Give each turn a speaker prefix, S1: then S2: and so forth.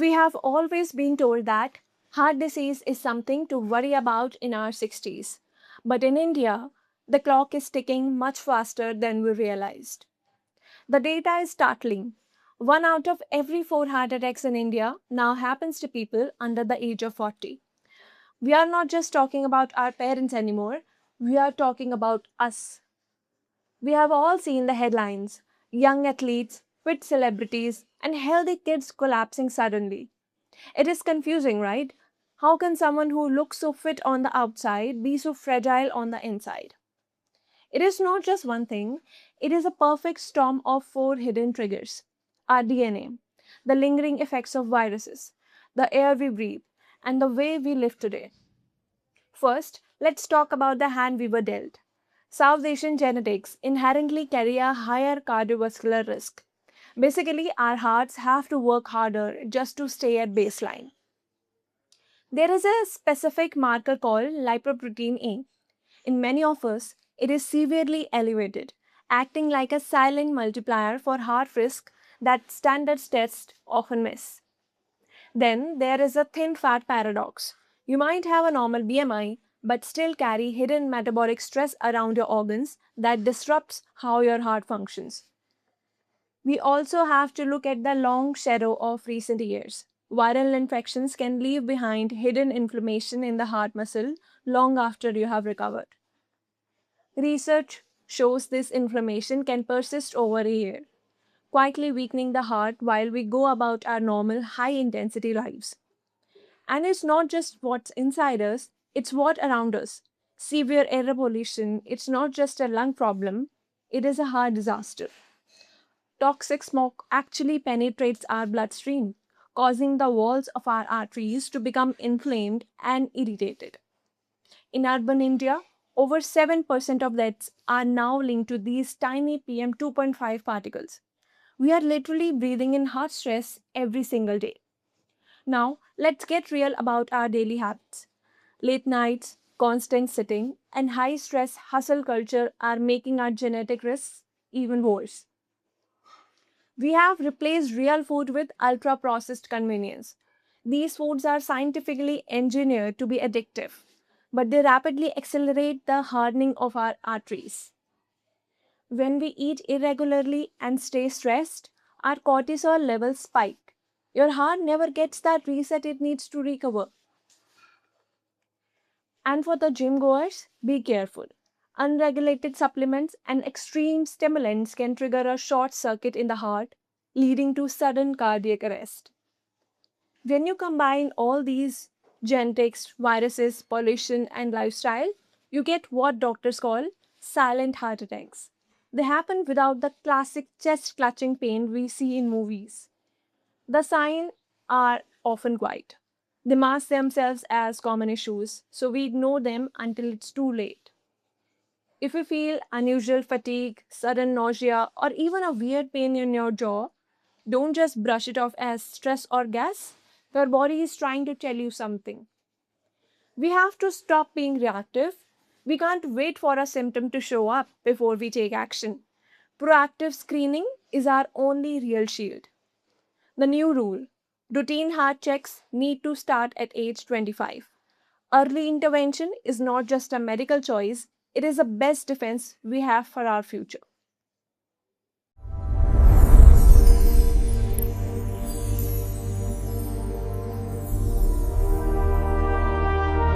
S1: We have always been told that heart disease is something to worry about in our 60s. But in India, the clock is ticking much faster than we realized. The data is startling. One out of every four heart attacks in India now happens to people under the age of 40. We are not just talking about our parents anymore, we are talking about us. We have all seen the headlines: young athletes, fit celebrities, and healthy kids collapsing suddenly. It is confusing, right? How can someone who looks so fit on the outside be so fragile on the inside? It is not just one thing, it is a perfect storm of four hidden triggers: our DNA, the lingering effects of viruses, the air we breathe, and the way we live today. First, let's talk about the hand we were dealt. South Asian genetics inherently carry a higher cardiovascular risk. Basically, our hearts have to work harder just to stay at baseline. There is a specific marker called lipoprotein A. In many of us, it is severely elevated, acting like a silent multiplier for heart risk that standard tests often miss. Then there is a thin fat paradox. You might have a normal BMI, but still carry hidden metabolic stress around your organs that disrupts how your heart functions. We also have to look at the long shadow of recent years. Viral infections can leave behind hidden inflammation in the heart muscle long after you have recovered. Research shows this inflammation can persist over a year, quietly weakening the heart while we go about our normal high intensity lives. And it's not just what's inside us, it's what around us. Severe air pollution, it's not just a lung problem, it is a heart disaster. Toxic smoke actually penetrates our bloodstream, causing the walls of our arteries to become inflamed and irritated. In urban India, over 7% of deaths are now linked to these tiny PM 2.5 particles. We are literally breathing in heart stress every single day. Now, let's get real about our daily habits. Late nights, constant sitting, and high stress hustle culture are making our genetic risks even worse. We have replaced real food with ultra processed convenience. These foods are scientifically engineered to be addictive, but they rapidly accelerate the hardening of our arteries. When we eat irregularly and stay stressed, our cortisol levels spike. Your heart never gets that reset it needs to recover. And for the gym goers, be careful. Unregulated supplements and extreme stimulants can trigger a short circuit in the heart, leading to sudden cardiac arrest. When you combine all these genetics, viruses, pollution, and lifestyle, you get what doctors call silent heart attacks. They happen without the classic chest clutching pain we see in movies. The signs are often quiet. They mask themselves as common issues, so we ignore them until it's too late. If you feel unusual fatigue, sudden nausea, or even a weird pain in your jaw, don't just brush it off as stress or gas. Your body is trying to tell you something. We have to stop being reactive. We can't wait for a symptom to show up before we take action. Proactive screening is our only real shield. The new rule: routine heart checks need to start at age 25. Early intervention is not just a medical choice, it is the best defense we have for our future.